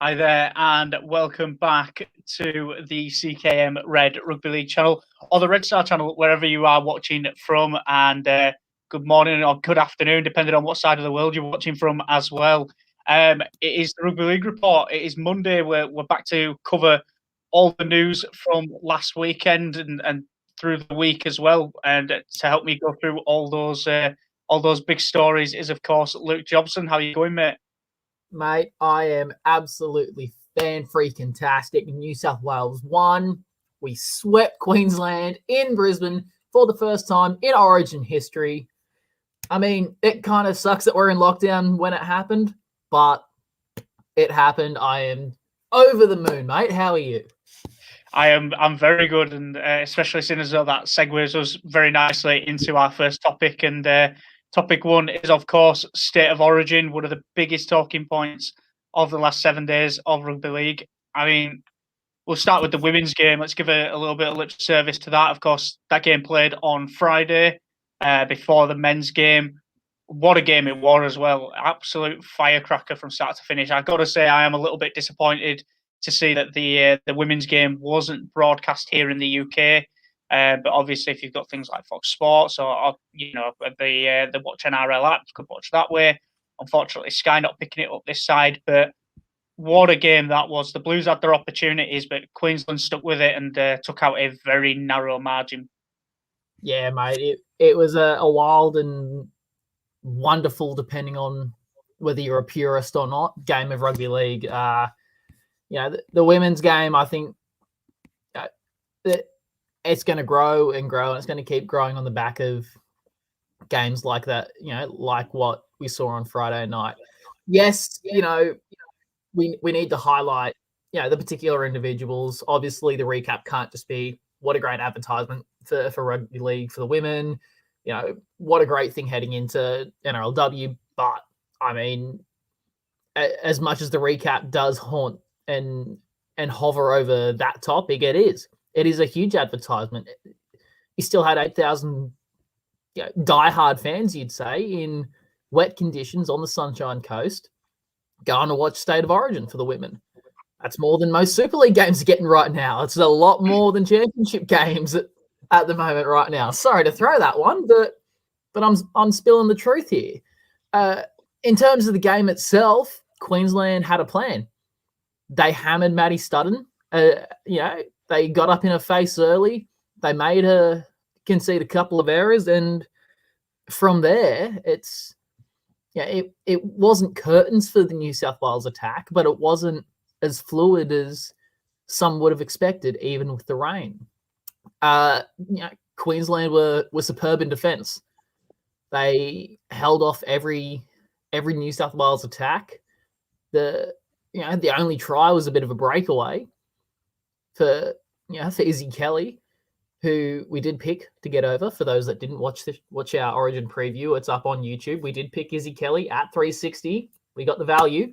Hi there, and welcome back to the CKM Red Rugby League channel, or the Red Star channel, wherever you are watching from. And good morning or good afternoon, depending on what side of the world you're watching from as well. It is the Rugby League report. It is Monday. We're back to cover all the news from last weekend and through the week as well. And to help me go through all those big stories is, of course, Luke Jobson. How are you going, mate? Mate, I am absolutely fan-freaking-tastic. New South Wales won. We swept Queensland in Brisbane for the first time in Origin history. I mean, it kind of sucks that we're in lockdown when it happened, but it happened. I am over the moon, mate. How are you? I'm very good, and especially seeing as though that segues us very nicely into our first topic. And topic one is, of course, State of Origin, one of the biggest talking points of the last 7 days of Rugby League. I mean, we'll start with the women's game. Let's give a little bit of lip service to that. Of course, that game played on Friday before the men's game. What a game it was as well. Absolute firecracker from start to finish. I've got to say, I am a little bit disappointed to see that the women's game wasn't broadcast here in the UK. But obviously, if you've got things like Fox Sports or the Watch NRL app, you could watch that way. Unfortunately, Sky not picking it up this side. But what a game that was. The Blues had their opportunities, but Queensland stuck with it and took out a very narrow margin. Yeah, mate. It was a wild and wonderful, depending on whether you're a purist or not, game of rugby league. The women's game, I think it's going to grow and grow, and it's going to keep growing on the back of games like that, like what we saw on Friday night. Yes, we need to highlight, the particular individuals. Obviously, the recap can't just be what a great advertisement for rugby league for the women. What a great thing heading into NRLW. But, I mean, as much as the recap does haunt and hover over that topic, it is a huge advertisement. You still had 8,000 diehard fans, you'd say, in wet conditions on the Sunshine Coast, going to watch State of Origin for the women. That's more than most Super League games are getting right now. It's a lot more than championship games at the moment right now. Sorry to throw that one, but I'm spilling the truth here. In terms of the game itself, Queensland had a plan. They hammered Maddie Studden. They got up in her face early. They made her concede a couple of errors, and from there, it wasn't curtains for the New South Wales attack, but it wasn't as fluid as some would have expected, even with the rain. Queensland were superb in defence. They held off every New South Wales attack. The only try was a bit of a breakaway for Izzy Kelly, who we did pick to get over. For those that didn't watch our Origin preview, it's up on YouTube. We did pick Izzy Kelly at 360. We got the value.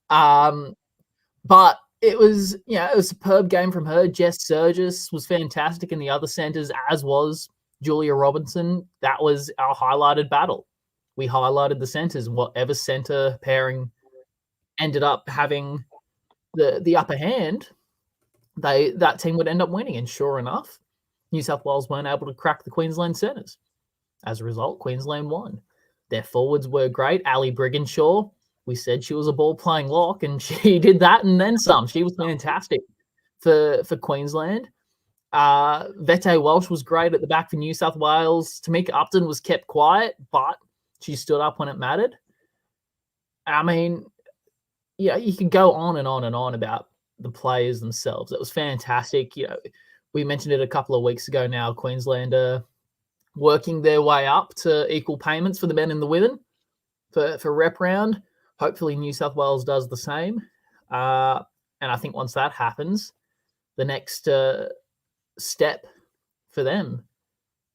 But it was a superb game from her. Jess Surgis was fantastic in the other centres, as was Julia Robinson. That was our highlighted battle. We highlighted the centres, and whatever centre pairing ended up having the upper hand, that team would end up winning. And sure enough, New South Wales weren't able to crack the Queensland centres. As a result, Queensland won. Their forwards were great. Ali Brigginshaw, we said she was a ball-playing lock, and she did that and then some. She was fantastic for Queensland. Vete Welsh was great at the back for New South Wales. Tamika Upton was kept quiet, but she stood up when it mattered. I mean, you can go on and on and on about the players themselves. It was fantastic. We mentioned it a couple of weeks ago now. Queensland are working their way up to equal payments for the men and the women for rep round. Hopefully New South Wales does the same. And I think once that happens, the next step for them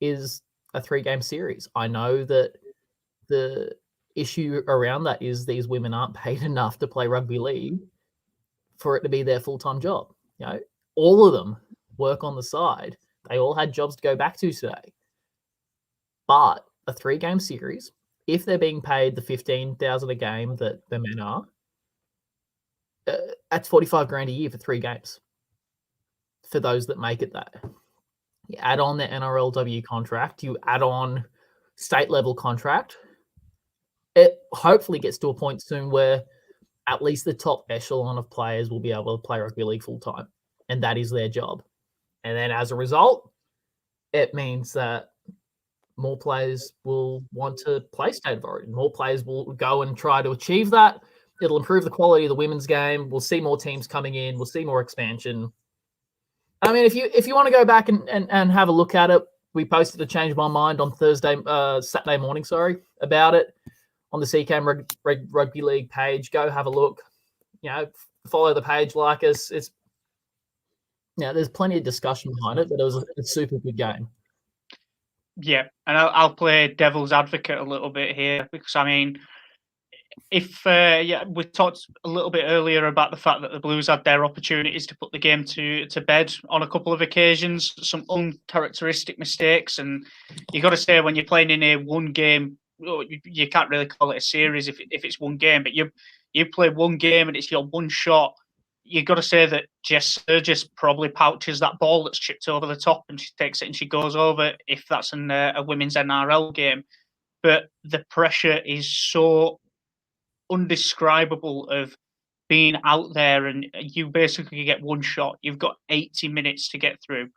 is a 3-game series. I know that the issue around that is these women aren't paid enough to play rugby league for it to be their full-time job. All of them work on the side. They all had jobs to go back to today. But a 3-game series, if they're being paid the $15,000 a game that the men are, That's 45 grand a year for 3 games for those that make it that. You add on the NRLW contract, you add on state level contract. It hopefully gets to a point soon where at least the top echelon of players will be able to play rugby league full time, and that is their job. And then as a result, it means that more players will want to play State of Origin. More players will go and try to achieve that. It'll improve the quality of the women's game. We'll see more teams coming in. We'll see more expansion. I mean, if you want to go back and have a look at it, we posted a Change My Mind on Saturday morning, about it on the CCAM Rugby League page. Go have a look. Follow the page, like us. It's there's plenty of discussion behind it, but it was a super good game. Yeah, and I'll play devil's advocate a little bit here because I mean, if we talked a little bit earlier about the fact that the Blues had their opportunities to put the game to bed on a couple of occasions, some uncharacteristic mistakes, and you got to say when you're playing in a one game, you can't really call it a series if it's one game, but you play one game and it's your one shot. You got to say that Jess Sturgis probably pouches that ball that's chipped over the top and she takes it and she goes over if that's in a women's NRL game. But the pressure is so undescribable of being out there and you basically get one shot. You've got 80 minutes to get through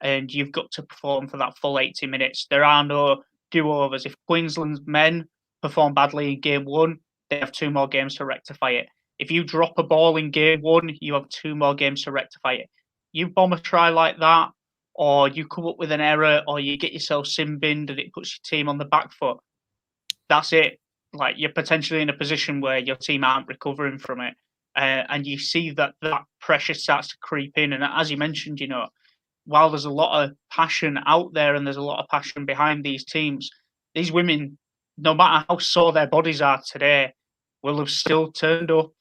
and you've got to perform for that full 80 minutes. There are no do-overs. If Queensland's men perform badly in game one, they have 2 more games to rectify it. If you drop a ball in game one, you have 2 more games to rectify it. You bomb a try like that, or you come up with an error, or you get yourself sin-binned and it puts your team on the back foot, that's it. Like, you're potentially in a position where your team aren't recovering from it. And you see that pressure starts to creep in. And as you mentioned, while there's a lot of passion out there and there's a lot of passion behind these teams, these women, no matter how sore their bodies are today, will have still turned up,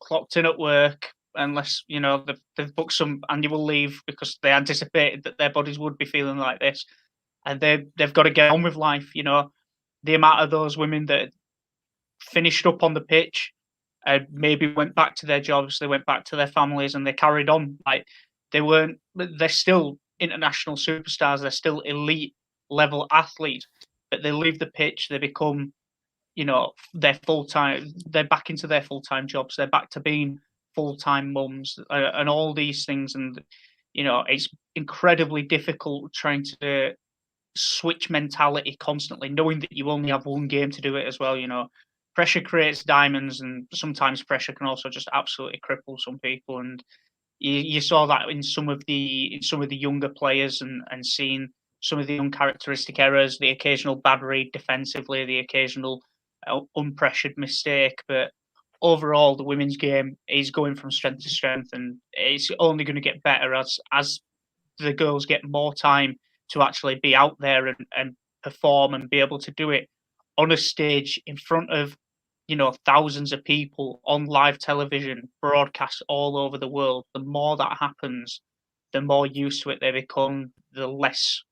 clocked in at work, unless, they've booked some annual leave because they anticipated that their bodies would be feeling like this. And they've got to get on with life. The amount of those women that finished up on the pitch and maybe went back to their jobs, they went back to their families and they carried on. Like, they're still international superstars, they're still elite level athletes, but they leave the pitch, they become, their full-time, they're back into their full-time jobs, they're back to being full-time mums and all these things. And, it's incredibly difficult trying to switch mentality constantly, knowing that you only have one game to do it as well. Pressure creates diamonds, and sometimes pressure can also just absolutely cripple some people. And you saw that in some of the younger players, and seeing some of the uncharacteristic errors, the occasional bad read defensively, the occasional unpressured mistake. But overall, the women's game is going from strength to strength, and it's only going to get better as the girls get more time to actually be out there and perform and be able to do it on a stage in front of, thousands of people on live television, broadcast all over the world. The more that happens, the more used to it they become, the less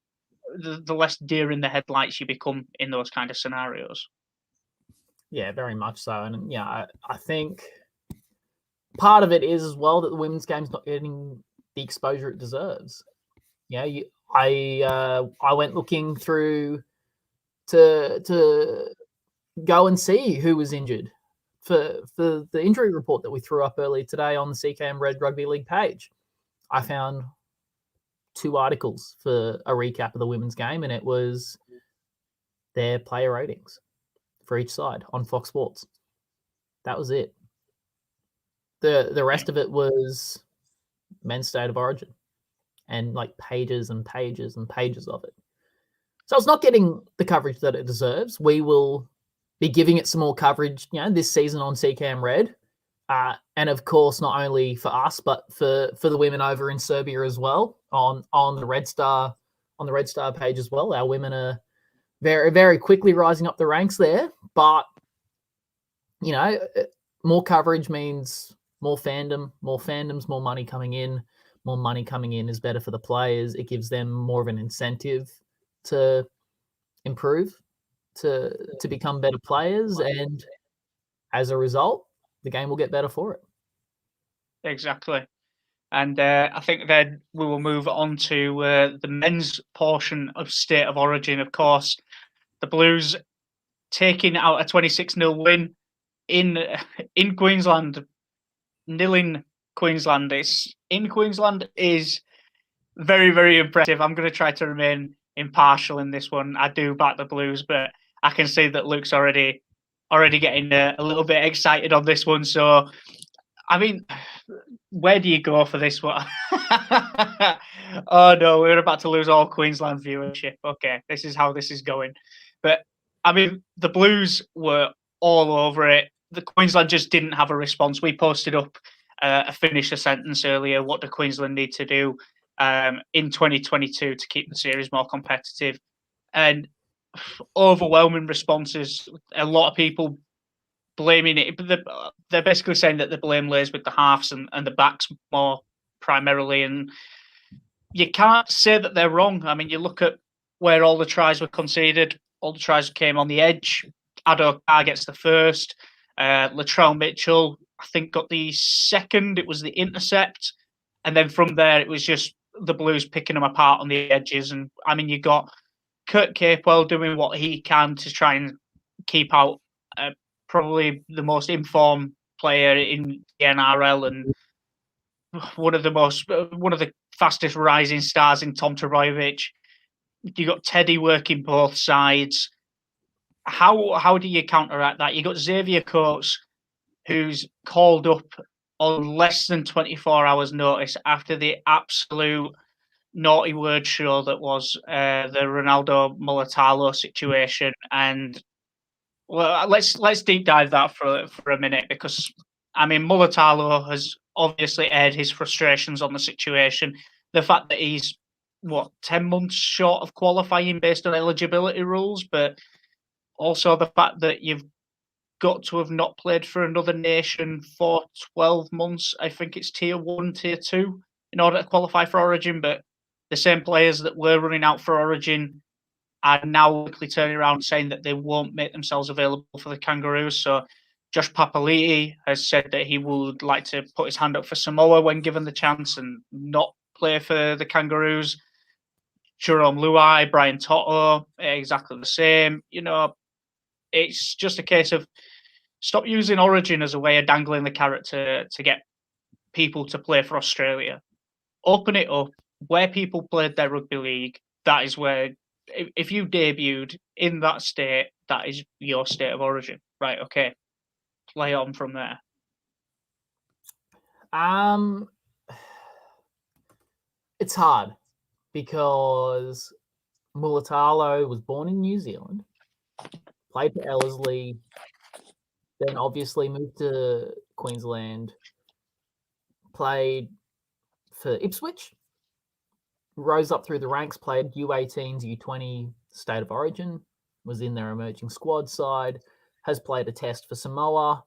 deer in the headlights you become in those kind of scenarios. Yeah, very much so. And I think part of it is as well that the women's game's not getting the exposure it deserves. I went looking through to go and see who was injured for the injury report that we threw up earlier today on the CKM Red Rugby League page. I found 2 articles for a recap of the women's game, and it was their player ratings for each side on Fox Sports. That was it. The rest of it was men's State of Origin and like pages and pages and pages of it. So it's not getting the coverage that it deserves. We will be giving it some more coverage, this season on CCAM Red. And of course, not only for us, but for the women over in Serbia as well on the Red Star page as well. Our women are very, very quickly rising up the ranks there. But, more coverage means more fandom, more money coming in. More money coming in is better for the players. It gives them more of an incentive to improve, to become better players. And as a result, the game will get better for it. exactly. And I think then we will move on to the men's portion of State of Origin. Of course, the Blues taking out a 26-0 win in Queensland, nilling Queensland. It's in Queensland is very, very impressive. I'm going to try to remain impartial in this one. I do back the Blues, but I can see that Luke's already getting a little bit excited on this one. So, I mean, where do you go for this one? Oh no, we're about to lose all Queensland viewership. Okay, this is how this is going. But I mean, the Blues were all over it. The Queensland just didn't have a response. We posted up a finish a sentence earlier. What do Queensland need to do in 2022 to keep the series more competitive? And overwhelming responses. A lot of people blaming it. They're basically saying that the blame lays with the halves and the backs more primarily. And you can't say that they're wrong. I mean, you look at where all the tries were conceded. All the tries came on the edge. Ado Carr gets the first. Latrell Mitchell, I think, got the second. It was the intercept. And then from there, it was just the Blues picking them apart on the edges. And I mean, you got Kurt Capewell doing what he can to try and keep out probably the most informed player in the NRL and one of the fastest rising stars in Tom Trbojevic. You got Teddy working both sides. How do you counteract that? You got Xavier Coates, who's called up on less than 24 hours notice after the absolute naughty word show that was the Ronaldo Mulatalo situation. And well, let's deep dive that for a minute, because I mean, Mulatalo has obviously aired his frustrations on the situation. The fact that he's 10 months short of qualifying based on eligibility rules, but also the fact that you've got to have not played for another nation for 12 months. I think it's tier 1, tier 2 in order to qualify for Origin, but the same players that were running out for Origin are now quickly turning around saying that they won't make themselves available for the Kangaroos. So Josh Papali'i has said that he would like to put his hand up for Samoa when given the chance and not play for the Kangaroos. Jerome Luai, Brian Toto, exactly the same. You know, it's just a case of stop using Origin as a way of dangling the carrot to get people to play for Australia. Open it up where people played their rugby league. That is where, if you debuted in that state, that is your state of origin. Right, okay. Play on from there. It's hard because Mulatalo was born in New Zealand, played for Ellerslie, then obviously moved to Queensland, played for Ipswich, rose up through the ranks, played U18s, U20 State of Origin, was in their emerging squad side, has played a test for Samoa,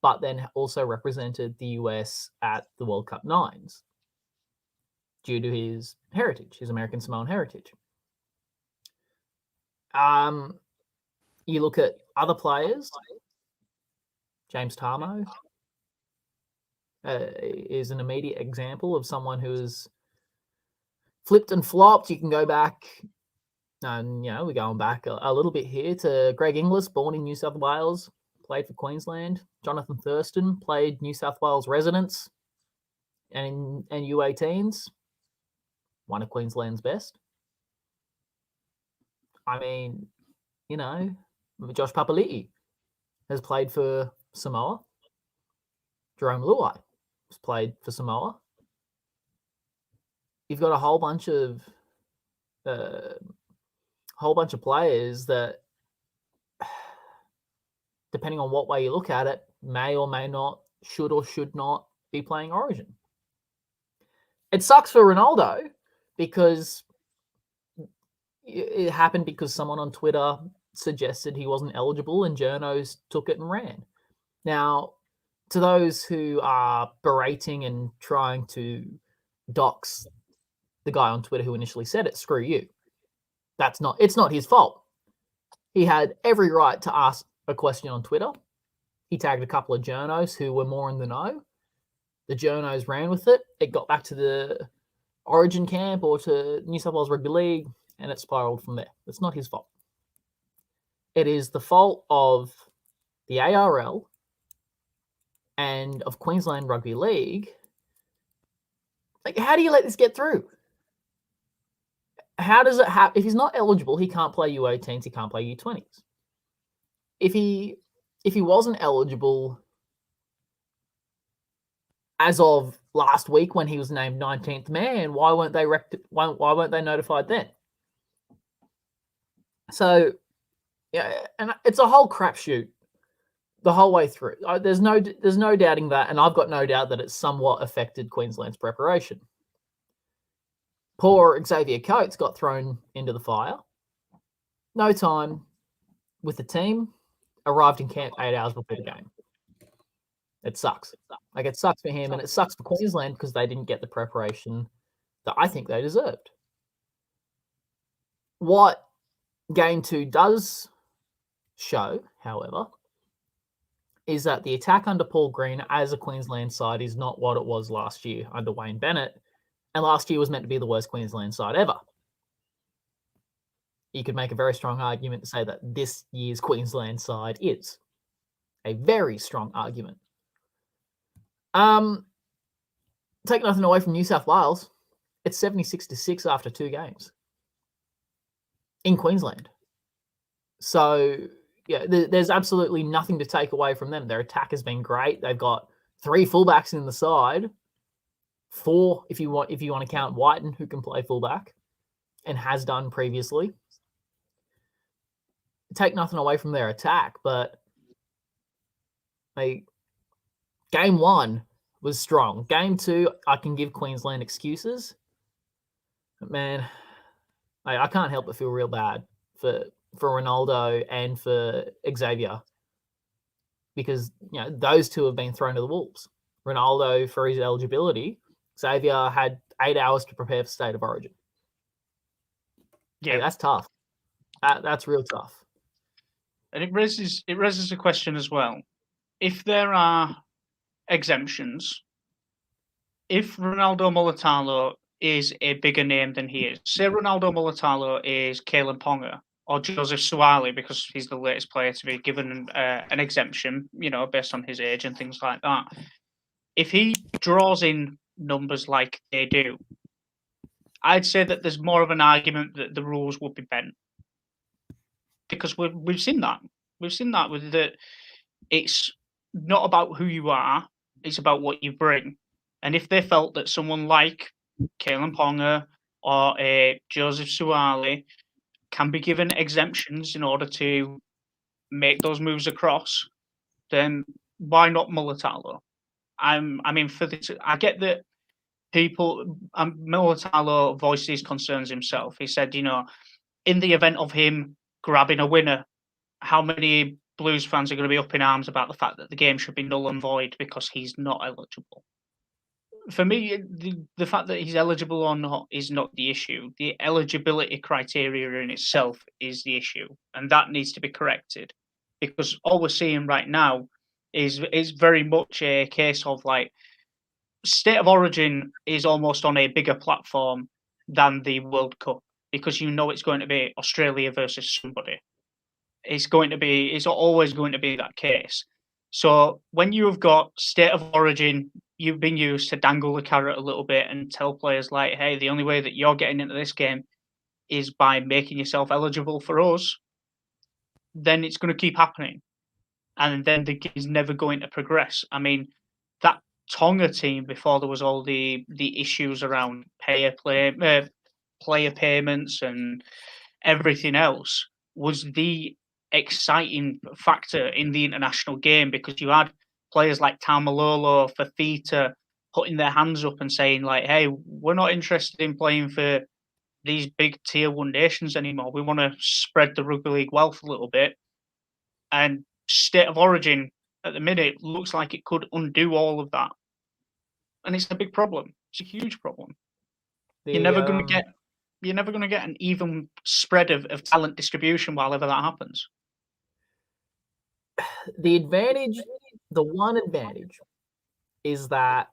but then also represented the US at the World Cup Nines due to his heritage, his American Samoan heritage. You look at other players, James Tarmo is an immediate example of someone who has flipped and flopped. You can go back, and we're going back a little bit here to Greg Inglis, born in New South Wales, played for Queensland. Jonathan Thurston played New South Wales residents and U18s, one of Queensland's best. I mean, Josh Papali'i has played for Samoa. Jerome Luai has played for Samoa. You've got a whole bunch of players that, depending on what way you look at it, may or may not, should or should not be playing Origin. It sucks for Ronaldo because it happened because someone on Twitter suggested he wasn't eligible and journos took it and ran. Now, to those who are berating and trying to dox the guy on Twitter who initially said it, screw you. It's not his fault. He had every right to ask a question on Twitter. He tagged a couple of journos who were more in the know. The journos ran with it. It got back to the Origin camp or to New South Wales Rugby League, and it spiraled from there. It's not his fault. It is the fault of the ARL and of Queensland Rugby League. Like, how do you let this get through? How does it happen? If he's not eligible, he can't play U18s, he can't play U20s. If he wasn't eligible as of last week when he was named 19th man, why weren't they notified then? So, yeah, and it's a whole crapshoot the whole way through. There's no doubting that, and I've got no doubt that it's somewhat affected Queensland's preparation. Poor Xavier Coates got thrown into the fire. No time with the team. Arrived in camp 8 hours before the game. It sucks. Like, it sucks for him, and it sucks for Queensland because they didn't get the preparation that I think they deserved. What Game 2 does show, however, is that the attack under Paul Green as a Queensland side is not what it was last year under Wayne Bennett, and last year was meant to be the worst Queensland side ever. You could make a very strong argument to say that this year's Queensland side is. A very strong argument. Take nothing away from New South Wales. It's 76-6 after 2 games in Queensland. So, yeah, there's absolutely nothing to take away from them. Their attack has been great. They've got 3 fullbacks in the side. 4, if you want to count Whiten, who can play fullback and has done previously. Take nothing away from their attack, but Game 1 was strong. Game 2, I can give Queensland excuses. But man, I can't help but feel real bad for Ronaldo and for Xavier, because those two have been thrown to the wolves. Ronaldo for his eligibility. Xavier had 8 hours to prepare for State of Origin. Yeah, that's tough. That's real tough. And it raises a question as well. If there are exemptions, if Ronaldo Mulatalo is a bigger name than he is, say Ronaldo Mulatalo is Kalen Ponga or Joseph Suwali, because he's the latest player to be given an exemption, based on his age and things like that. If he draws in numbers like they do, I'd say that there's more of an argument that the rules would be bent. Because we've seen that. We've seen that with that. It's not about who you are, it's about what you bring. And if they felt that someone like Kalen Ponga or Joseph Suwali can be given exemptions in order to make those moves across, then why not Mulatalo? For this, I get that people. Mulatalo voiced his concerns himself. He said, in the event of him grabbing a winner, how many Blues fans are going to be up in arms about the fact that the game should be null and void because he's not eligible? For me, the fact that he's eligible or not is not the issue. The eligibility criteria in itself is the issue, and that needs to be corrected, because all we're seeing right now is very much a case of State of Origin is almost on a bigger platform than the World Cup, because it's going to be Australia versus somebody. It's always going to be that case. So when you have got State of Origin, you've been used to dangle the carrot a little bit and tell players like, hey, the only way that you're getting into this game is by making yourself eligible for us, then it's going to keep happening. And then the game is never going to progress. That Tonga team, before there was all the issues around player payments and everything else, was the exciting factor in the international game, because you had players like Tamalolo, Fafita putting their hands up and saying hey, we're not interested in playing for these big tier 1 nations anymore. We want to spread the rugby league wealth a little bit. And State of Origin at the minute looks like it could undo all of that. And it's a big problem. It's a huge problem. You're never going to get an even spread of talent distribution while ever that happens. The one advantage is that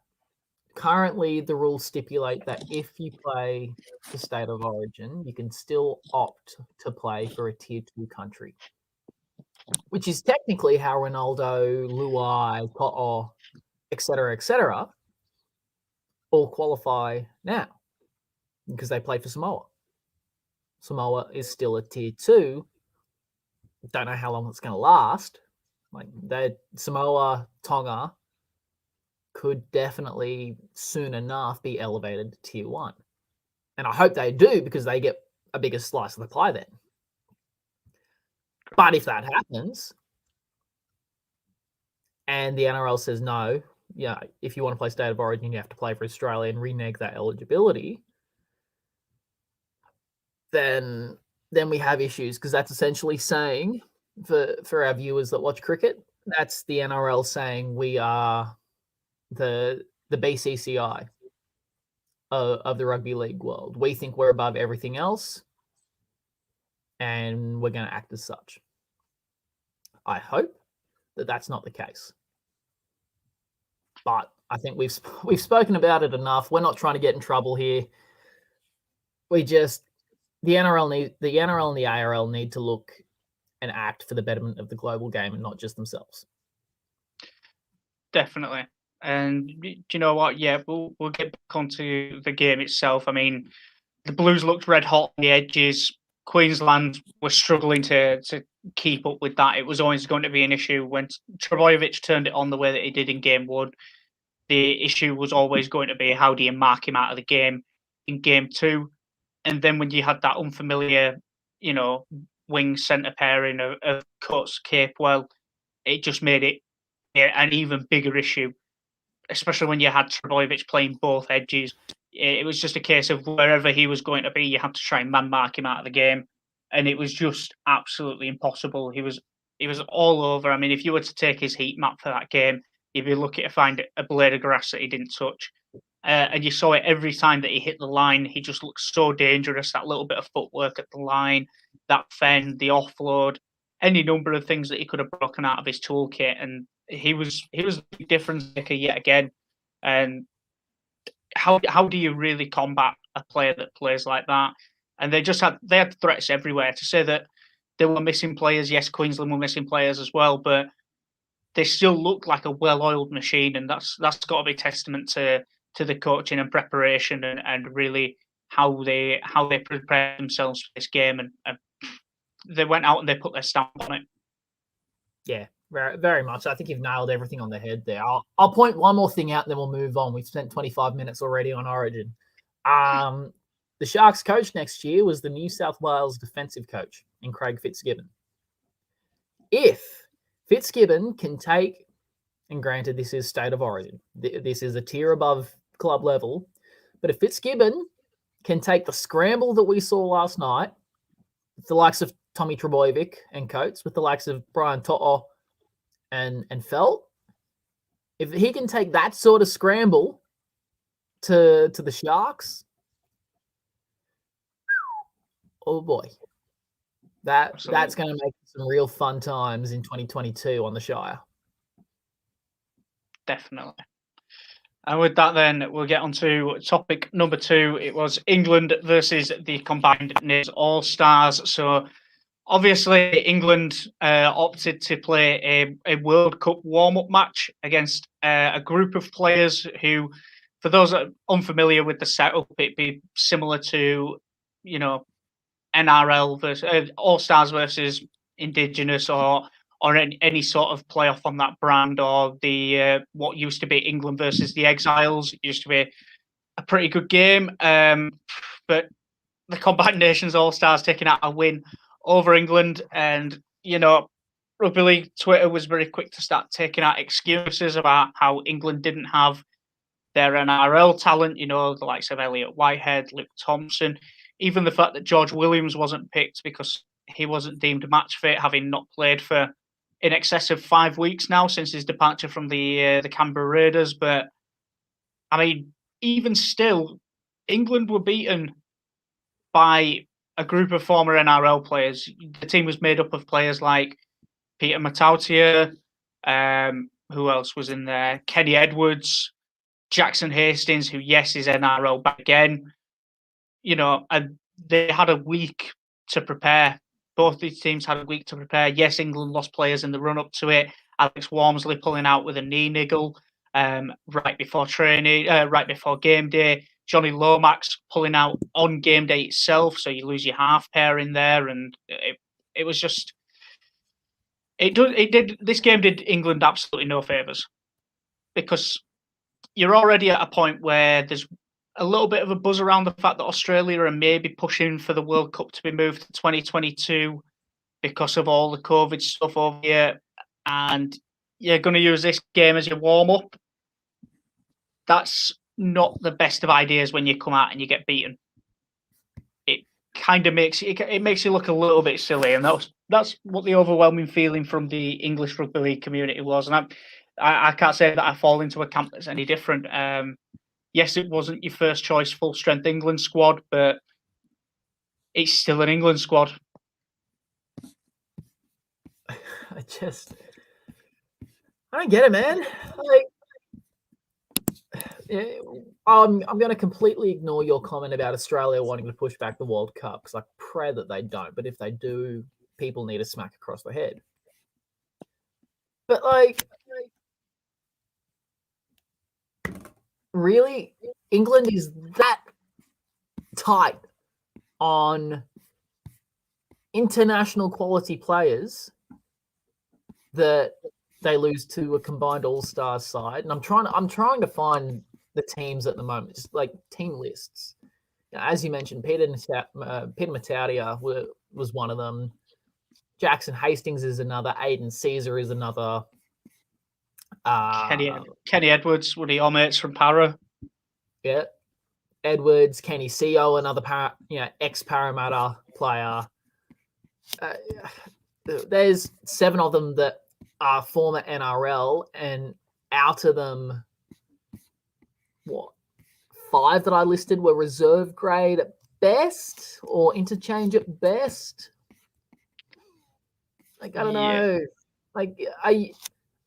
currently the rules stipulate that if you play for State of Origin, you can still opt to play for a Tier 2 country, which is technically how Ronaldo, Luai, To'o, etc., all qualify now because they play for Samoa. Samoa is still a Tier 2. Don't know how long it's going to last. Like Samoa, Tonga could definitely soon enough be elevated to Tier 1. And I hope they do because they get a bigger slice of the pie then. But if that happens and the NRL says no, yeah, if you want to play State of Origin, you have to play for Australia and renege that eligibility, then we have issues because that's essentially saying for our viewers that watch cricket, that's the NRL saying we are the BCCI of the rugby league world. We think we're above everything else, and we're going to act as such. I hope that that's not the case, but I think we've spoken about it enough. We're not trying to get in trouble here. The NRL and the ARL need to look and act for the betterment of the global game and not just themselves. Definitely. And do you know what? Yeah, we'll get back onto the game itself. I mean, the Blues looked red hot on the edges. Queensland was struggling to keep up with that. It was always going to be an issue when Trebojevic turned it on the way that he did in game 1. The issue was always going to be how do you mark him out of the game in game 2. And then when you had that unfamiliar, wing centre pairing of Cuts, Capewell, it just made it an even bigger issue, especially when you had Trebojevic playing both edges. It was just a case of wherever he was going to be, you had to try and man mark him out of the game. And it was just absolutely impossible. He was all over. I mean, if you were to take his heat map for that game, you'd be lucky to find a blade of grass that he didn't touch. And you saw it every time that he hit the line. He just looked so dangerous. That little bit of footwork at the line, that fend, the offload, any number of things that he could have broken out of his toolkit. And he was the big difference maker yet again. And how do you really combat a player that plays like that? And they had threats everywhere. To say that they were missing players, yes, Queensland were missing players as well, but they still looked like a well-oiled machine, and that's got to be testament to the coaching and preparation and really how they prepared themselves for this game, and they went out and they put their stamp on it. Yeah, very, very much. I think you've nailed everything on the head there. I'll point one more thing out and then we'll move on. We've spent 25 minutes already on Origin. The Sharks coach next year was the New South Wales defensive coach in Craig Fitzgibbon. If Fitzgibbon can take, and granted this is State of Origin, this is a tier above club level, but if Fitzgibbon can take the scramble that we saw last night, with the likes of Tommy Trebojevic and Coates, with the likes of Brian To'o and Felt, if he can take that sort of scramble to the Sharks, oh boy, that's going to make some real fun times in 2022 on the Shire. Definitely. And with that, then we'll get on to topic number 2. It was England versus the Combined Nations All-Stars. So obviously, England opted to play a World Cup warm-up match against a group of players who, for those that are unfamiliar with the setup, it'd be similar to, NRL versus All-Stars versus Indigenous or any sort of playoff on that brand, or the what used to be England versus the Exiles. It used to be a pretty good game, but the Combined Nations All-Stars taking out a win over England, and Rugby League Twitter was very quick to start taking out excuses about how England didn't have their NRL talent, the likes of Elliot Whitehead, Luke Thompson, even the fact that George Williams wasn't picked because he wasn't deemed match fit, having not played for in excess of 5 weeks now since his departure from the Canberra Raiders. But I mean, even still, England were beaten by a group of former NRL players. The team was made up of players like Peter Matautia, who else was in there? Kenny Edwards, Jackson Hastings, who, yes, is NRL back again, and they had a week to prepare. Both these teams had a week to prepare. Yes, England lost players in the run-up to it. Alex Walmsley pulling out with a knee niggle right before training, right before game day. Johnny Lomax pulling out on game day itself, so you lose your half pair in there, and it was just this game did England absolutely no favours, because you're already at a point where there's a little bit of a buzz around the fact that Australia are maybe pushing for the World Cup to be moved to 2022 because of all the COVID stuff over here, and you're going to use this game as your warm-up. That's not the best of ideas when you come out and you get beaten. It kind of makes you look a little bit silly, and that's what the overwhelming feeling from the English Rugby League community was. And I can't say that I fall into a camp that's any different. Yes, it wasn't your first choice full strength England squad, but it's still an England squad. I don't get it, man. I'm going to completely ignore your comment about Australia wanting to push back the World Cup, because I pray that they don't. But if they do, people need a smack across the head. But really, England is that tight on international quality players that they lose to a combined all-stars side. And I'm trying to find the teams at the moment, just like team lists. As you mentioned, Peter Matautia was one of them. Jackson Hastings is another. Aiden Caesar is another. Kenny Edwards, one of your mates from Para. Yeah. Edwards, Kenny Seo, another ex-Parramatta player. There's 7 of them that are former NRL, and out of them, 5 that I listed were reserve grade at best or interchange at best. I don't know. Are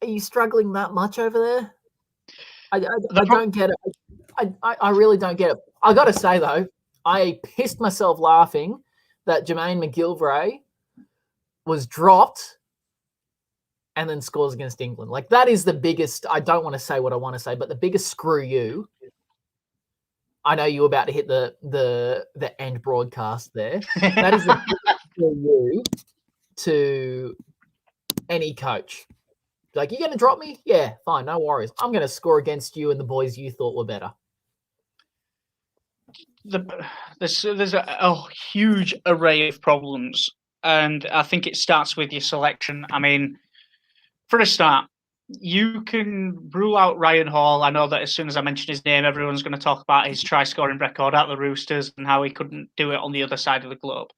you struggling that much over there? I don't get it. I really don't get it. I got to say, though, I pissed myself laughing that Jermaine McGilvray was dropped and then scores against England. That is the biggest, I don't want to say what I want to say, but the biggest screw you. I know you're about to hit the end broadcast there. That is the biggest screw you to any coach. You're going to drop me? Yeah, fine, no worries. I'm going to score against you and the boys you thought were better. There's a huge array of problems, and I think it starts with your selection. I mean, for a start, you can rule out Ryan Hall. I know that as soon as I mention his name, everyone's going to talk about his try-scoring record at the Roosters and how he couldn't do it on the other side of the globe.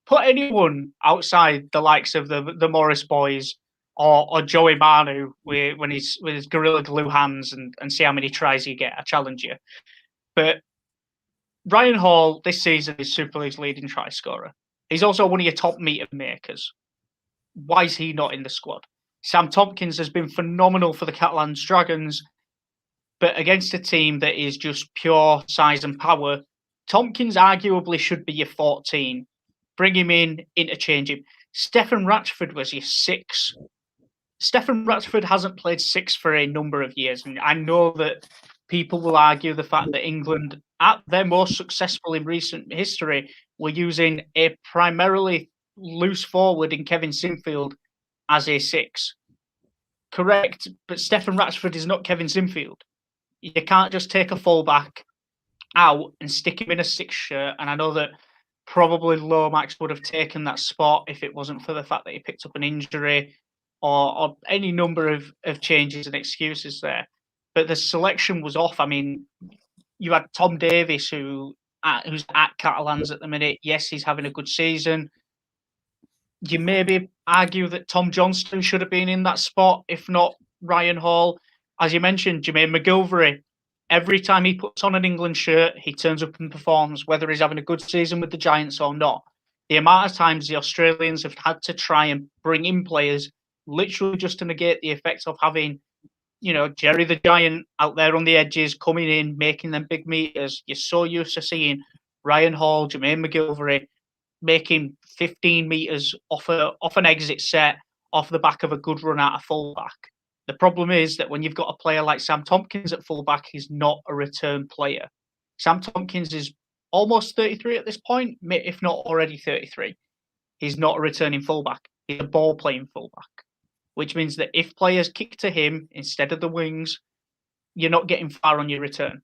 Put anyone outside the likes of the Morris boys or Joey Manu with his Gorilla Glue hands and see how many tries you get. I challenge you. But Ryan Hall this season is Super League's leading try scorer. He's also one of your top meter makers. Why is he not in the squad? Sam Tompkins has been phenomenal for the Catalans Dragons, but against a team that is just pure size and power, Tompkins arguably should be your 14. Bring him in, interchange him. Stefan Ratchford was your 6. Stefan Ratchford hasn't played 6 for a number of years, and I know that people will argue the fact that England, at their most successful in recent history, were using a primarily loose forward in Kevin Sinfield as a 6. Correct, but Stefan Ratchford is not Kevin Sinfield. You can't just take a fullback out and stick him in a 6 shirt, and I know that probably Lomax would have taken that spot if it wasn't for the fact that he picked up an injury or any number of changes and excuses there. But the selection was off. I mean, you had Tom Davis, who's at Catalans at the minute. Yes, he's having a good season. You maybe argue that Tom Johnston should have been in that spot, if not Ryan Hall. As you mentioned, Jermaine McGilvray, every time he puts on an England shirt, he turns up and performs, whether he's having a good season with the Giants or not. The amount of times the Australians have had to try and bring in players literally just to negate the effects of having Jerry the Giant out there on the edges, coming in, making them big meters. You're so used to seeing Ryan Hall, Jermaine McGilvery making 15 meters off an exit set off the back of a good run out of fullback. The problem is that when you've got a player like Sam Tompkins at fullback, he's not a return player. Sam Tompkins is almost 33 at this point, if not already 33. He's not a returning fullback. He's a ball-playing fullback, which means that if players kick to him instead of the wings, you're not getting far on your return.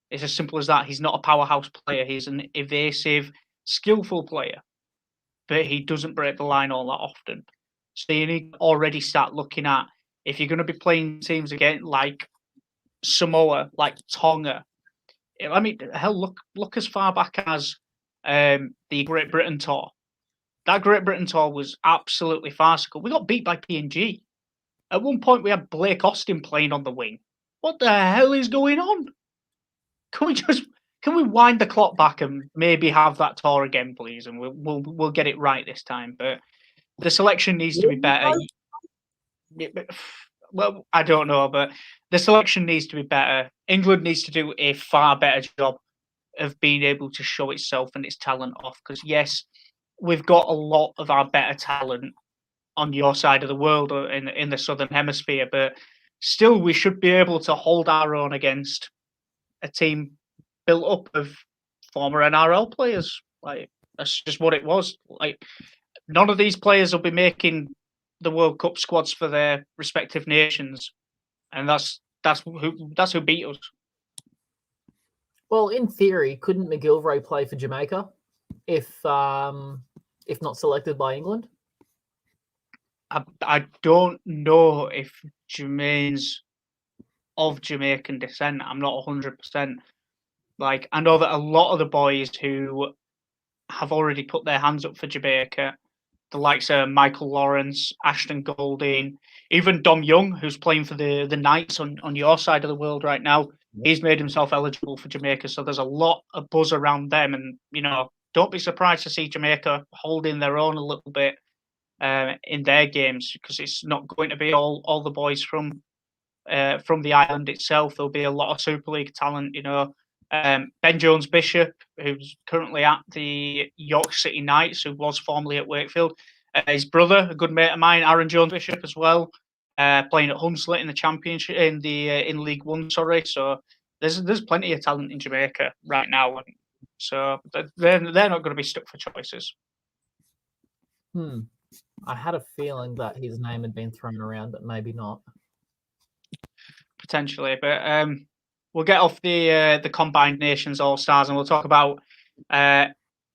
It's as simple as that. He's not a powerhouse player. He's an evasive, skillful player, but he doesn't break the line all that often. So you need to already start looking at, if you're going to be playing teams again like Samoa, like Tonga. I mean, hell, look as far back as the Great Britain tour. That Great Britain tour was absolutely farcical. We got beat by PNG. At one point, we had Blake Austin playing on the wing. What the hell is going on? Can we wind the clock back and maybe have that tour again, please? And we'll get it right this time. But the selection needs to be better. Well, I don't know, but the selection needs to be better. England needs to do a far better job of being able to show itself and its talent off. Because yes, we've got a lot of our better talent on your side of the world or in the Southern Hemisphere, but still we should be able to hold our own against a team built up of former NRL players. Like, that's just what it was. Like, none of these players will be making the World Cup squads for their respective nations, and that's who beat us. Well, in theory, couldn't McGilvray play for Jamaica if not selected by England? I don't know if Jermaine's of Jamaican descent. I'm not 100%. Like, I know that a lot of the boys who have already put their hands up for Jamaica, the likes of Michael Lawrence, Ashton Golding, even Dom Young, who's playing for the Knights on your side of the world right now, he's made himself eligible for Jamaica. So there's a lot of buzz around them. And, don't be surprised to see Jamaica holding their own a little bit in their games, because it's not going to be all the boys from the island itself. There'll be a lot of Super League talent, Ben Jones Bishop, who's currently at the York City Knights, who was formerly at Wakefield. His brother, a good mate of mine, Aaron Jones Bishop as well, playing at Hunslet in the Championship, in League One. Sorry, so there's plenty of talent in Jamaica right now, and so they're not going to be stuck for choices. I had a feeling that his name had been thrown around, but maybe not. Potentially, but we'll get off the Combined Nations All-Stars and we'll talk about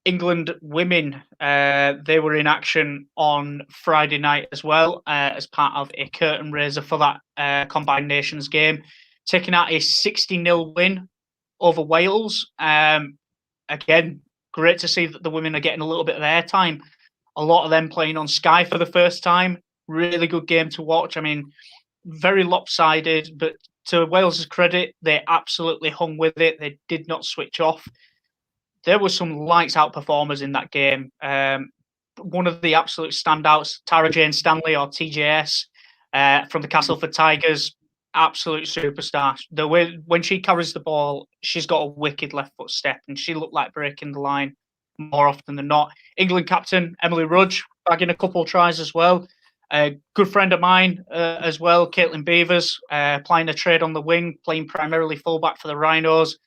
England women. They were in action on Friday night as well as part of a curtain raiser for that Combined Nations game, taking out a 60-0 win over Wales. Again, great to see that the women are getting a little bit of airtime. A lot of them playing on Sky for the first time. Really good game to watch. I mean, very lopsided, but to Wales's credit, they absolutely hung with it. They did not switch off. There were some lights out performers in that game. One of the absolute standouts, Tara Jane Stanley, or TJS, from the Castleford Tigers, absolute superstar. The way when she carries the ball, she's got a wicked left foot step, and she looked like breaking the line more often than not. England captain Emily Rudge bagging a couple of tries as well. A good friend of mine as well, Caitlin Beavers, playing a trade on the wing, playing primarily fullback for the Rhinos.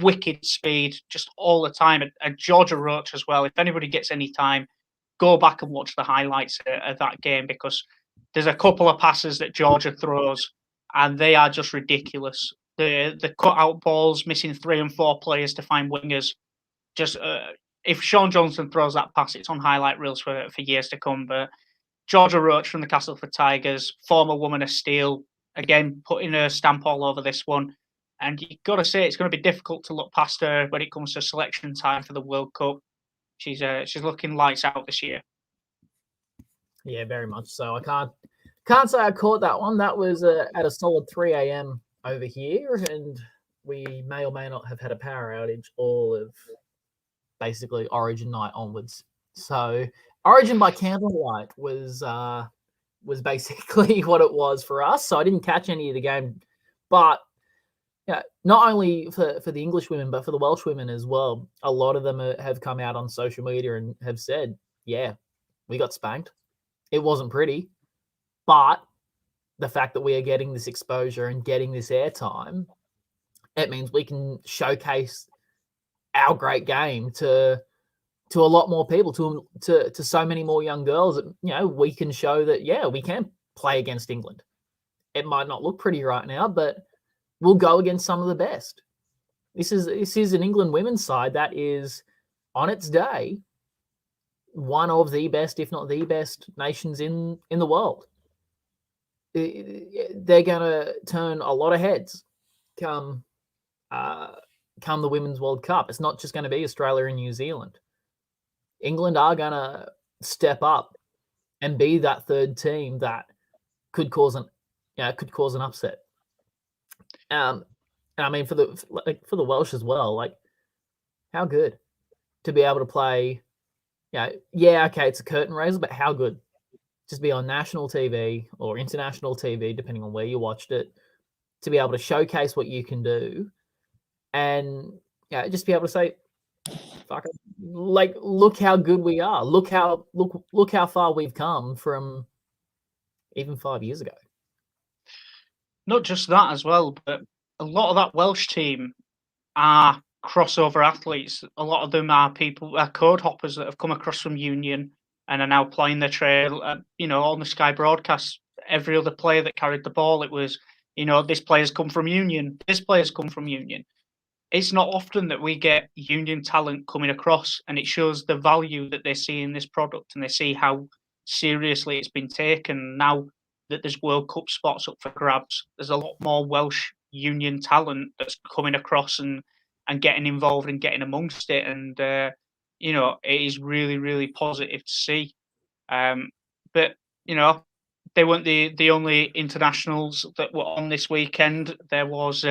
Wicked speed, just all the time. And Georgia Roach as well. If anybody gets any time, go back and watch the highlights of that game, because there's a couple of passes that Georgia throws, and they are just ridiculous. The cut-out balls, missing 3 and 4 players to find wingers. Just if Sean Johnson throws that pass, it's on highlight reels for years to come. But Georgia Roach from the Castleford Tigers, former woman of steel, again, putting her stamp all over this one. And you've got to say, it's going to be difficult to look past her when it comes to selection time for the World Cup. She's looking lights out this year. Yeah, very much so. I can't say I caught that one. That was at a solid 3 a.m. over here, and we may or may not have had a power outage all of basically Origin night onwards. So Origin by candlelight was was basically what it was for us. So I didn't catch any of the game, but yeah, not only for the English women, but for the Welsh women as well. A lot of them have come out on social media and have said, yeah, we got spanked. It wasn't pretty, but the fact that we are getting this exposure and getting this airtime, it means we can showcase our great game to a lot more people, to so many more young girls. That, we can show that, yeah, we can play against England. It might not look pretty right now, but we'll go against some of the best. This is an England women's side that is, on its day, one of the best, if not the best, nations in the world. They're going to turn a lot of heads come the Women's World Cup. It's not just going to be Australia and New Zealand. England are going to step up and be that third team that could cause an upset. And I mean, for the Welsh as well, like, how good to be able to play. Yeah, okay, it's a curtain raiser, but how good? Just be on national TV or international TV, depending on where you watched it, to be able to showcase what you can do, and just be able to say, "Fuck it," like, look how good we are. Look how far we've come from even 5 years ago. Not just that as well, but a lot of that Welsh team are crossover athletes. A lot of them are code hoppers that have come across from Union and are now playing their trail. On the Sky broadcast, every other player that carried the ball, it was, this player's come from Union, this player's come from Union. It's not often that we get Union talent coming across, and it shows the value that they see in this product, and they see how seriously it's been taken. Now that there's World Cup spots up for grabs, there's a lot more Welsh Union talent that's coming across and getting involved and getting amongst it. And, it is really, really positive to see. But, they weren't the only internationals that were on this weekend. There was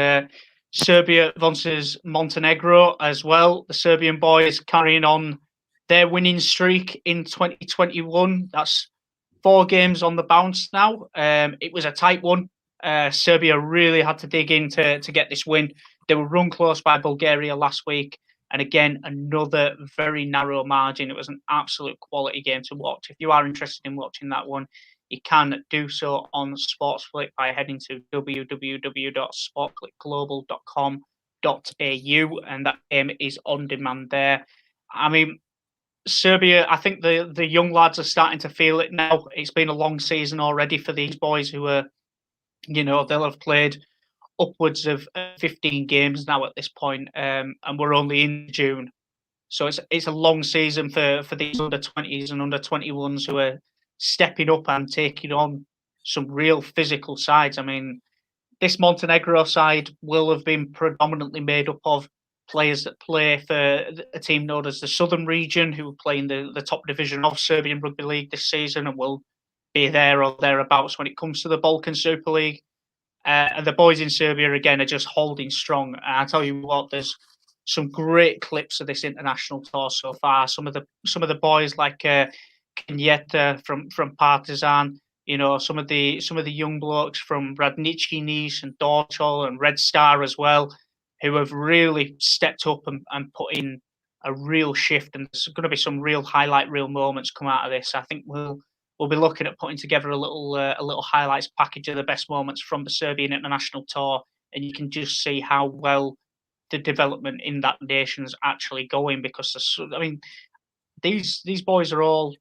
Serbia versus Montenegro as well. The Serbian boys carrying on their winning streak in 2021. That's 4 games on the bounce now. It was a tight one. Serbia really had to dig in to get this win. They were run close by Bulgaria last week. And again, another very narrow margin. It was an absolute quality game to watch. If you are interested in watching that one, you can do so on SportsFlick by heading to www.sportsflickglobal.com.au, and that game is on demand there. I mean, Serbia, I think the young lads are starting to feel it now. It's been a long season already for these boys who are, they'll have played upwards of 15 games now at this point, and we're only in June. So it's a long season for these under-20s and under-21s who are stepping up and taking on some real physical sides. I mean, this Montenegro side will have been predominantly made up of players that play for a team known as the Southern Region, who play in the top division of Serbian Rugby League this season and will be there or thereabouts when it comes to the Balkan Super League. And the boys in Serbia, again, are just holding strong. And I tell you what, there's some great clips of this international tour so far. Some of the boys like Kenyatta from Partizan, some of the young blokes from Radnički Niš and Dorčol and Red Star as well, who have really stepped up and put in a real shift. And there's going to be some real highlight reel moments come out of this. I think we'll be looking at putting together a little highlights package of the best moments from the Serbian international tour, and you can just see how well the development in that nation's actually going. Because these boys are all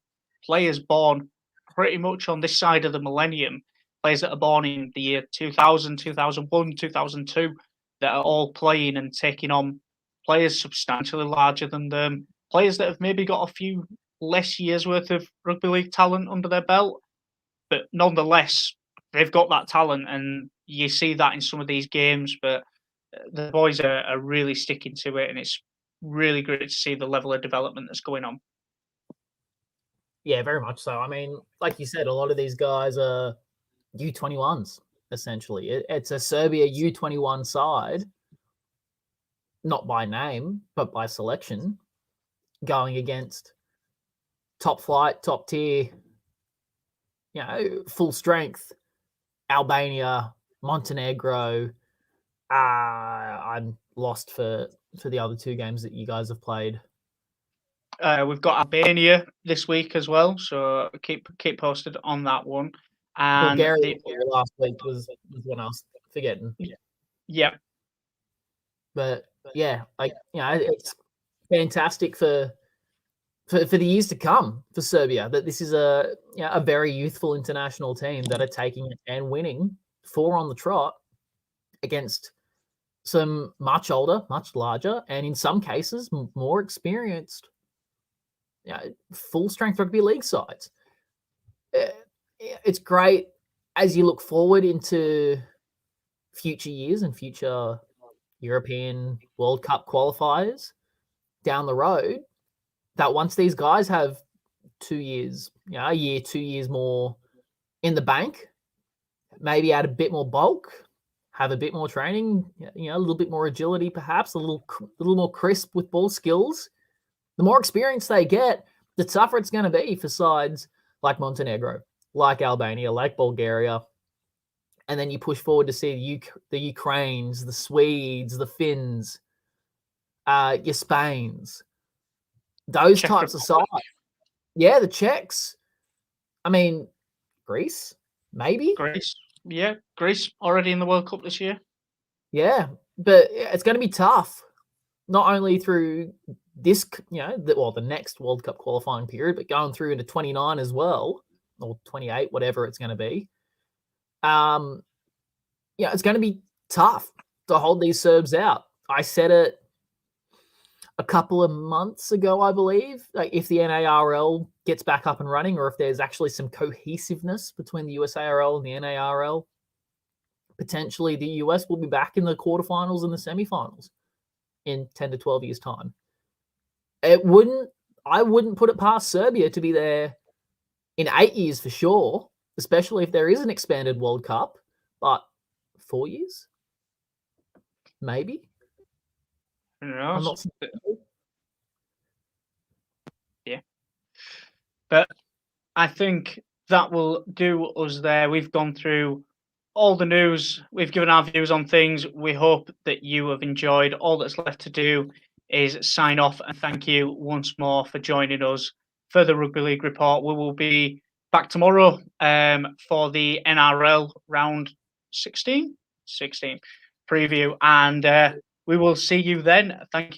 players born pretty much on this side of the millennium, players that are born in the year 2000, 2001, 2002, that are all playing and taking on players substantially larger than them, players that have maybe got a few less years worth of rugby league talent under their belt, but nonetheless they've got that talent, and you see that in some of these games. But the boys are really sticking to it, and it's really great to see the level of development that's going on. Yeah, very much so. I mean, like you said, a lot of these guys are U21s, essentially. It's a Serbia U21 side, not by name, but by selection, going against top flight, top tier full strength, Albania, Montenegro. I'm lost for the other two games that you guys have played. We've got Albania this week as well, so keep posted on that one. And Bulgaria last week was one I was forgetting. Yeah. But yeah, it's fantastic for the years to come for Serbia that this is a very youthful international team that are taking it and winning 4 on the trot against some much older, much larger, and in some cases more experienced, full strength rugby league sides. It's great as you look forward into future years and future European World Cup qualifiers down the road, that once these guys have 2 years, a year, 2 years more in the bank, maybe add a bit more bulk, have a bit more training, a little bit more agility, perhaps a little more crisp with ball skills. The more experience they get, the tougher it's going to be for sides like Montenegro, like Albania, like Bulgaria. And then you push forward to see the Ukraines, the Swedes, the Finns, your Spains, those Czech types Republic. of sides. Yeah, the Czechs. I mean, Greece, maybe. Greece already in the World Cup this year. Yeah, but it's going to be tough, not only through this, the next World Cup qualifying period, but going through into 29 as well, or 28, whatever it's going to be. It's going to be tough to hold these Serbs out. I said it a couple of months ago, I believe, like if the NARL gets back up and running, or if there's actually some cohesiveness between the USARL and the NARL, potentially the US will be back in the quarterfinals and the semifinals in 10 to 12 years' time. I wouldn't put it past Serbia to be there in 8 years for sure, especially if there is an expanded World Cup, but 4 years? Maybe? Who knows? Yeah. But I think that will do us there. We've gone through all the news. We've given our views on things. We hope that you have enjoyed. All that's left to do is sign off and thank you once more for joining us for the Rugby League Report. We will be back tomorrow for the NRL round 16 preview, and we will see you then. Thank you.